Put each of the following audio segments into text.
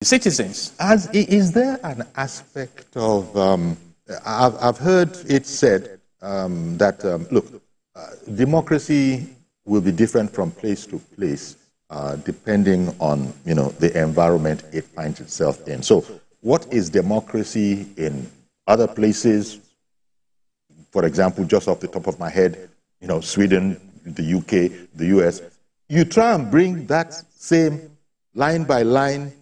citizens. Is there an aspect of, I've heard it said that, look, democracy will be different from place to place depending on, the environment it finds itself in. So what is democracy in other places? For example, just off the top of my head, Sweden, the UK, the US. You try and bring that same line by line,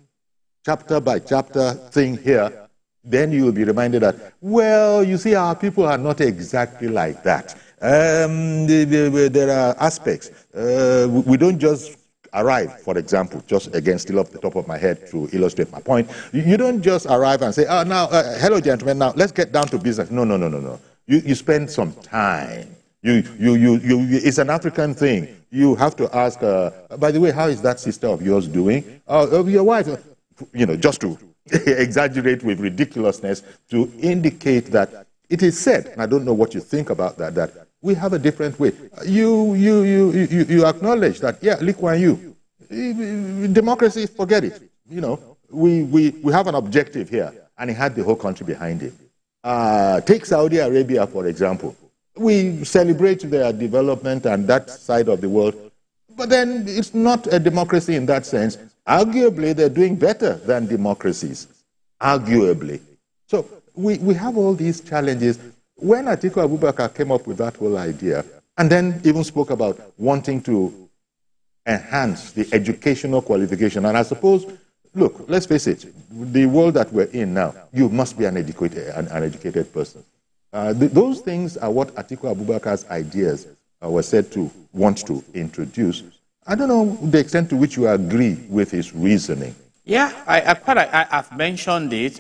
chapter by chapter thing here, then you will be reminded that, well, you see, our people are not exactly like that. There are aspects. We don't just arrive, for example, just again, still off the top of my head to illustrate my point. You don't just arrive and say, oh, now, hello, gentlemen, now let's get down to business. No. You spend some time. It's an African thing. You have to ask, by the way, how is that sister of yours doing? Your wife, just to exaggerate with ridiculousness, to indicate that it is said, and I don't know what you think about that, that we have a different way. You acknowledge that, yeah, Lee Kuan Yew, democracy, forget it. We have an objective here, and he had the whole country behind him. Take Saudi Arabia, for example. We celebrate their development and that side of the world, but then it's not a democracy in that sense. Arguably, they're doing better than democracies, arguably. So we have all these challenges. When Atiku Abubakar came up with that whole idea, and then even spoke about wanting to enhance the educational qualification, and I suppose, look, let's face it, the world that we're in now, you must be an educated person. Those things are what Atiku Abubakar's ideas were said to want to introduce. I don't know the extent to which you agree with his reasoning. Yeah, I've mentioned it.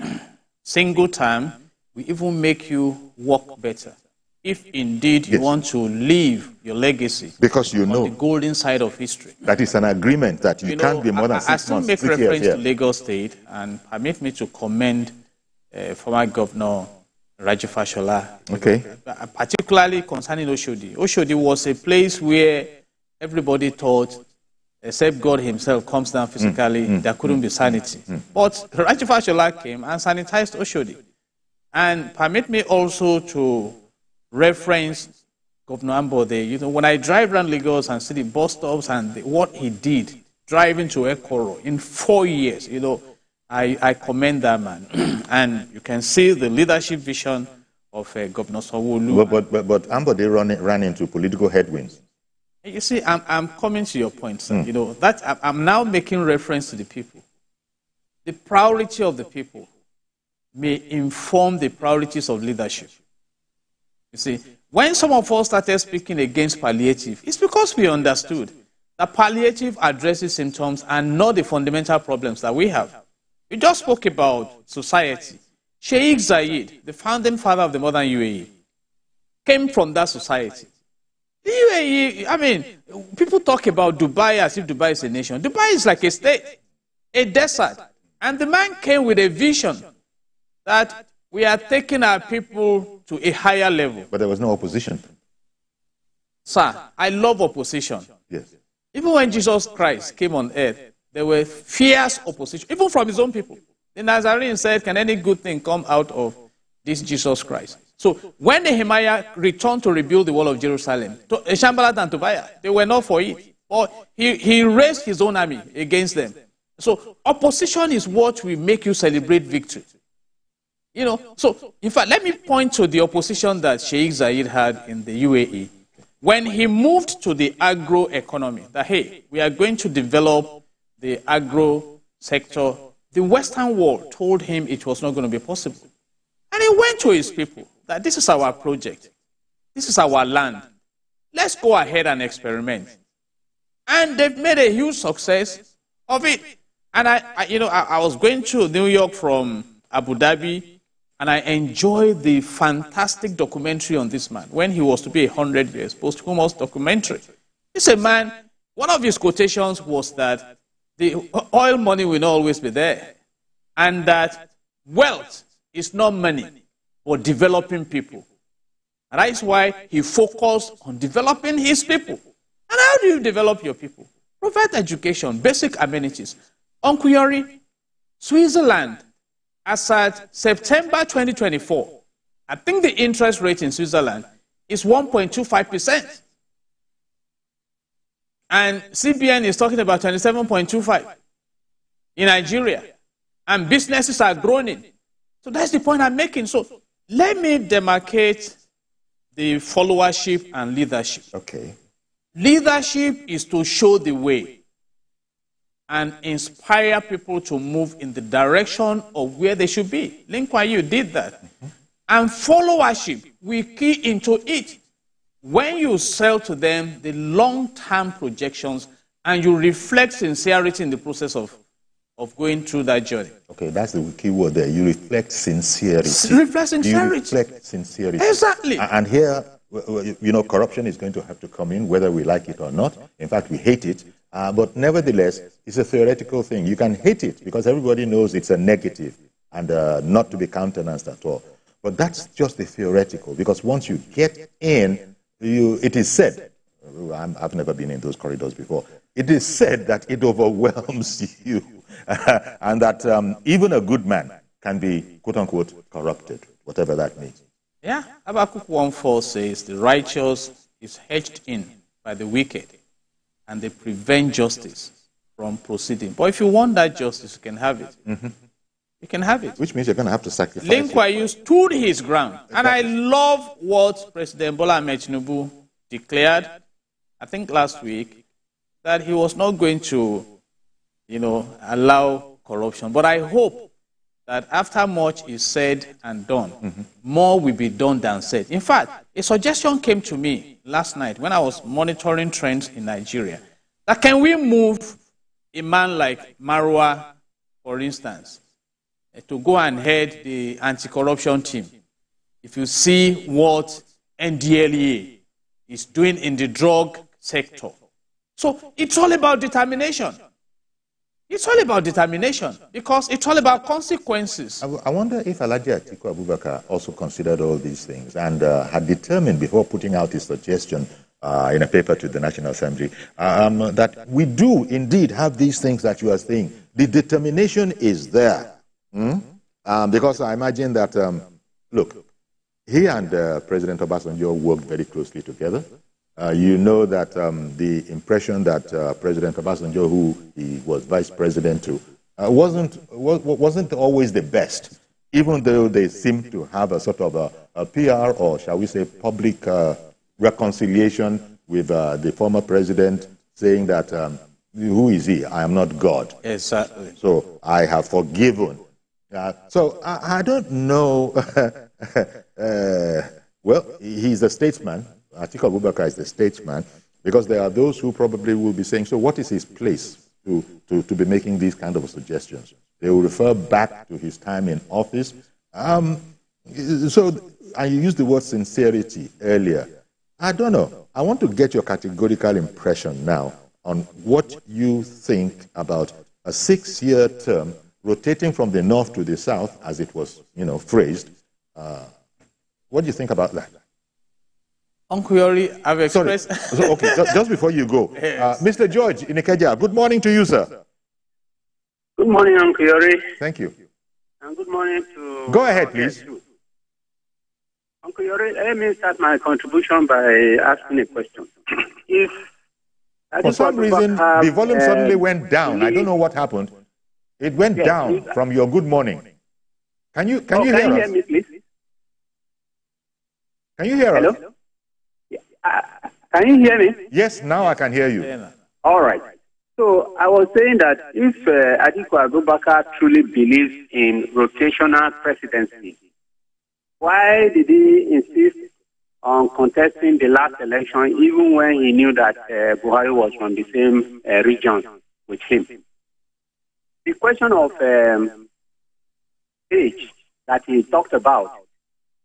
Single time, we even make you work better. If indeed you want to leave your legacy, because on the golden side of history. That is an agreement that you can't be more than 6 months. I still make reference to Lagos State, and permit me to commend former Governor Raji Fashola. Okay. Particularly concerning Oshodi. Oshodi was a place where everybody thought, except God himself comes down physically, there couldn't be sanity. But Raji Fashola came and sanitized Oshodi. And permit me also to reference Governor Ambode. When I drive around Lagos and see the bus stops and what he did, driving to Ekoro in 4 years, I commend that man. And you can see the leadership vision of Governor Sanwo-Olu. But Ambode ran into political headwinds. You see, I'm coming to your point, sir. That I'm now making reference to the people. The priority of the people may inform the priorities of leadership. You see, when some of us started speaking against palliative, it's because we understood that palliative addresses symptoms and not the fundamental problems that we have. You just spoke about society. Sheikh Zayed, the founding father of the modern UAE, came from that society. The UAE, people talk about Dubai as if Dubai is a nation. Dubai is like a state, a desert. And the man came with a vision that we are taking our people to a higher level. But there was no opposition. Sir, I love opposition. Yes. Even when Jesus Christ came on earth, there were fierce opposition, even from his own people. The Nazarene said, can any good thing come out of this Jesus Christ? So when Nehemiah returned to rebuild the wall of Jerusalem, Sanballat and Tobiah, they were not for it. Or he raised his own army against them. So opposition is what will make you celebrate victory. So in fact, let me point to the opposition that Sheikh Zayed had in the UAE. When he moved to the agro economy, that, hey, we are going to develop the agro sector, the Western world told him it was not going to be possible. And he went to his people that this is our project. This is our land. Let's go ahead and experiment. And they've made a huge success of it. And I was going to New York from Abu Dhabi, and I enjoyed the fantastic documentary on this man when he was to be 100 years, posthumous documentary. He's a man, one of his quotations was that the oil money will not always be there, and that wealth is not money, but developing people. And that is why he focused on developing his people. And how do you develop your people? Provide education, basic amenities. Uncle Yori, Switzerland, as at September 2024, I think the interest rate in Switzerland is 1.25%. And CBN is talking about 27.25 in Nigeria. And businesses are growing. So that's the point I'm making. So let me demarcate the followership and leadership. Okay. Leadership is to show the way and inspire people to move in the direction of where they should be. Lee Kuan Yew did that. And followership, we key into it. When you sell to them the long-term projections and you reflect sincerity in the process of going through that journey. Okay, that's the key word there. You reflect sincerity. Reflect sincerity. You reflect sincerity. Exactly. And here, you know, corruption is going to have to come in, whether we like it or not. In fact, we hate it. But nevertheless, it's a theoretical thing. You can hate it because everybody knows it's a negative and not to be countenanced at all. But that's just the theoretical, because once you get in, it is said, I've never been in those corridors before, it is said that it overwhelms you and that even a good man can be, quote-unquote, corrupted, whatever that means. Yeah, Habakkuk 1:4 says, the righteous is hedged in by the wicked, and they prevent justice from proceeding. But if you want that justice, you can have it. Mm-hmm. You can have it. Which means you're going to have to sacrifice. Lee Kuan Yew stood his ground. And I love what President Bola Ahmed Tinubu declared, I think last week, that he was not going to, allow corruption. But I hope that after much is said and done, more will be done than said. In fact, a suggestion came to me last night when I was monitoring trends in Nigeria, that can we move a man like Marwa, for instance, to go and head the anti-corruption team? If you see what NDLEA is doing in the drug sector. So it's all about determination. It's all about determination because it's all about consequences. I wonder if Alhaji Atiku Abubakar also considered all these things and had determined before putting out his suggestion in a paper to the National Assembly that we do indeed have these things that you are saying. The determination is there. Because I imagine that, look, he and President Obasanjo worked very closely together. You know that the impression that President Obasanjo, who he was vice president to, wasn't always the best, even though they seemed to have a sort of a PR or, shall we say, public reconciliation with the former president, saying that, who is he? I am not God. Exactly. So I have forgiven. So I don't know. Well, he's a statesman. Atiku Abubakar is the statesman, because there are those who probably will be saying, so what is his place to be making these kind of suggestions? They will refer back to his time in office. So I used the word sincerity earlier. I don't know. I want to get your categorical impression now on what you think about a 6-year term rotating from the north to the south, as it was, phrased. What do you think about that? Uncle Yori, I've expressed... Sorry. Okay, just before you go. Yes. Mr. George in Ikeja, good morning to you, sir. Good morning, Uncle Yori. Thank you. And good morning to... Go ahead, please. Uncle Yori, let me start my contribution by asking a question. If... For some reason, the volume suddenly went down. I don't know what happened. It went down from your good morning. Can you hear us? Can you hear me, please? Can you hear us? Hello? Can you hear me? Yes, now I can hear you. All right. So I was saying that if Atiku Abubakar truly believes in rotational presidency, why did he insist on contesting the last election even when he knew that Buhari was from the same region with him? The question of age that he talked about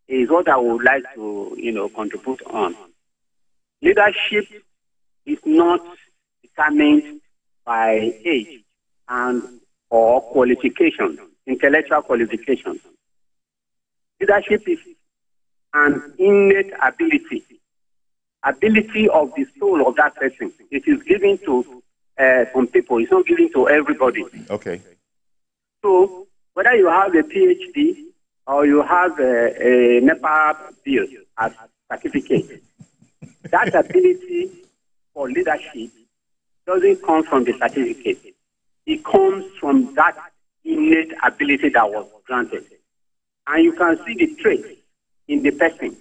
is what I would like to, contribute on. Leadership is not determined by age or qualification, intellectual qualification. Leadership is an innate ability of the soul of that person. It is given to some people. It's not given to everybody. Okay. So whether you have a PhD or you have a NEPA bill as certificate, that ability for leadership doesn't come from the certificate. It comes from that innate ability that was granted. And you can see the traits in the person.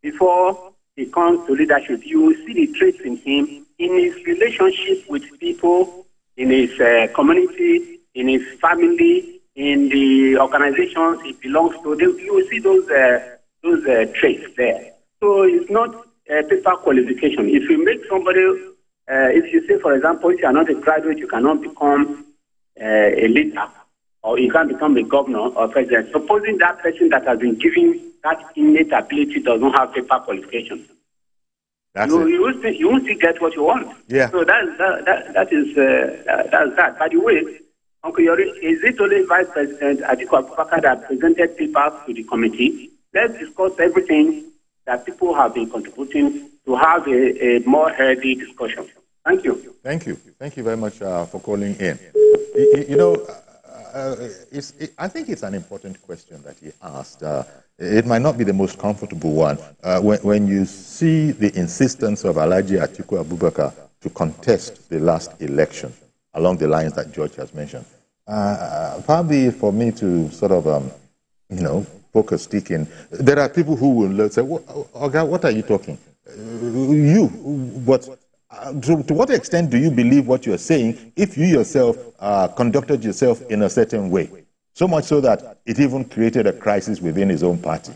Before he comes to leadership, you will see the traits in him, in his relationship with people, in his community, in his family, in the organizations he belongs to. You will see those traits there. So it's not a paper qualification. If you make somebody, if you say, for example, if you are not a graduate, you cannot become a leader, or you can't become a governor or president. Supposing that person that has been given that innate ability does not have paper qualifications, you won't still get what you want. Yeah. So that's that. By the way, Uncle Yori, is it only Vice President Atiku Abubakar that presented papers to the committee? Let's discuss everything that people have been contributing to have a more healthy discussion. Thank you. Thank you. Thank you very much for calling in. I think it's an important question that he asked. It might not be the most comfortable one. When you see the insistence of Alhaji Atiku Abubakar to contest the last election along the lines that George has mentioned, probably for me to sort of, poke a stick in, there are people who will say, Oga, what are you talking? To what extent do you believe what you're saying if you yourself conducted yourself in a certain way? So much so that it even created a crisis within his own party.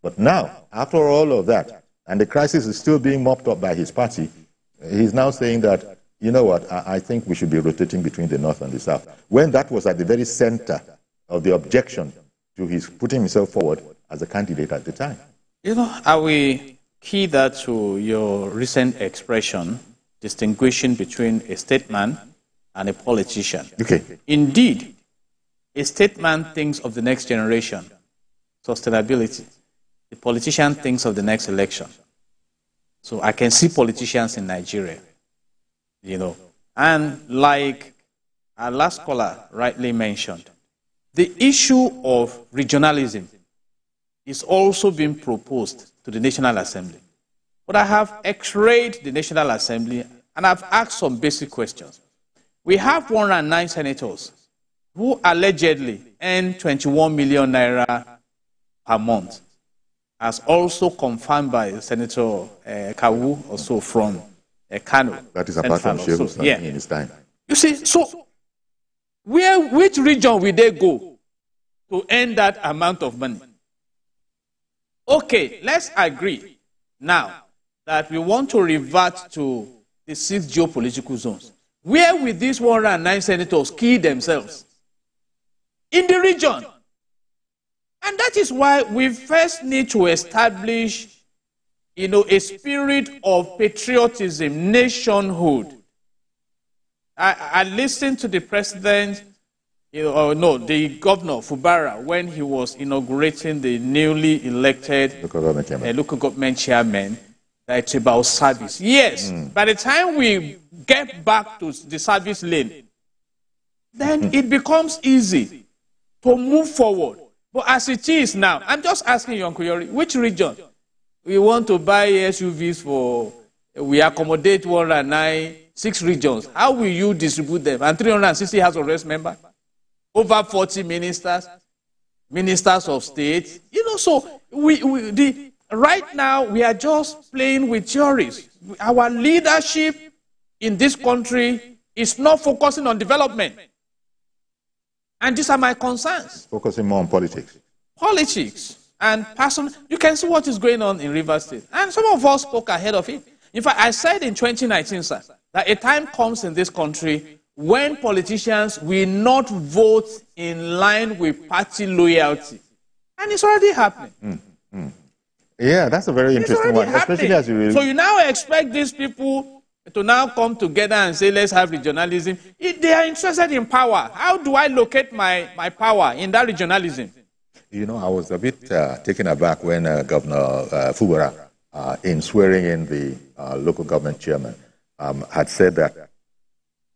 But now, after all of that, and the crisis is still being mopped up by his party, he's now saying that, you know what, I think we should be rotating between the North and the South. When that was at the very center of the objection to his putting himself forward as a candidate at the time. I will key that to your recent expression, distinguishing between a statesman and a politician. Okay. Indeed, a statesman thinks of the next generation, sustainability. The politician thinks of the next election. So I can see politicians in Nigeria, And like our last caller rightly mentioned, the issue of regionalism is also being proposed to the National Assembly. But I have x-rayed the National Assembly and I've asked some basic questions. We have 109 senators who allegedly earn 21 million naira per month, as also confirmed by Senator Kawu, also from Kano. That is apart from Shehu in his time. You see, so which region will they go to earn that amount of money? Okay, let's agree now that we want to revert to the 6 geopolitical zones. Where will these 109 senators kill themselves? In the region. And that is why we first need to establish, a spirit of patriotism, nationhood. I listened to the president, the governor, Fubara, when he was inaugurating the newly elected local government chairman, that it's about service. Yes, by the time we get back to the service lane, then it becomes easy to move forward. But as it is now, I'm just asking you, Uncle Yori, which region? We want to buy SUVs for, we accommodate 109, 6 regions. How will you distribute them? And 360 House of Reps members? Over 40 ministers of state. So right now we are just playing with theories. Our leadership in this country is not focusing on development. And these are my concerns. Focusing more on politics. Politics and personal. You can see what is going on in Rivers State. And some of us spoke ahead of it. In fact, I said in 2019, sir, that a time comes in this country when politicians will not vote in line with party loyalty. And it's already happening. Yeah, that's a very interesting one. Especially as you So you now expect these people to now come together and say, let's have regionalism. If they are interested in power, how do I locate my power in that regionalism? I was a bit taken aback when Governor Fubara, in swearing in the local government chairman, had said that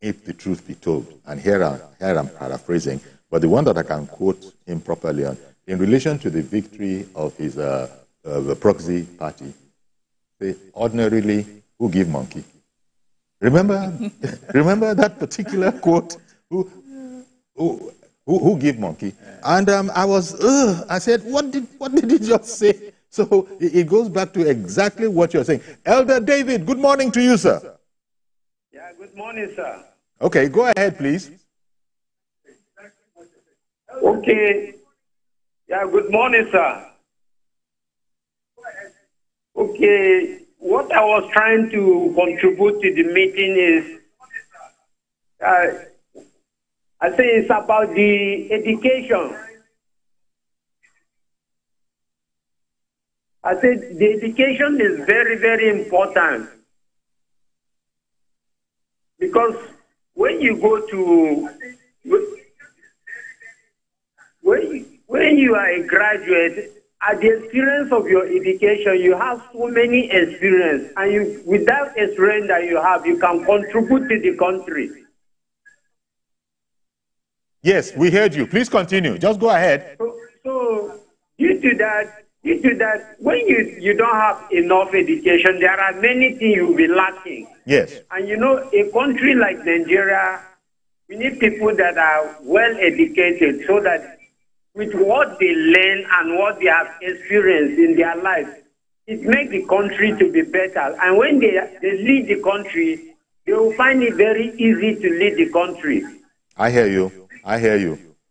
if the truth be told, and here I'm paraphrasing, but the one that I can quote him properly on, in relation to the victory of his the proxy party, say, ordinarily, who give monkey? Remember that particular quote? Who give monkey? And I said, what did he just say? So it goes back to exactly what you're saying. Elder David, good morning to you, sir. Yeah, good morning, sir. Okay, go ahead, please. Okay. Yeah, good morning, sir. Okay, what I was trying to contribute to the meeting is, I say it's about the education. I said the education is very, very important. Because when you go to, when you are a graduate, at the experience of your education, you have so many experience, and with that experience that you have, you can contribute to the country. Yes, we heard you. Please continue. Just go ahead. So due to that, when you don't have enough education, there are many things you'll be lacking. Yes. And a country like Nigeria, we need people that are well educated so that with what they learn and what they have experienced in their life, it makes the country to be better. And when they lead the country, they will find it very easy to lead the country. I hear you.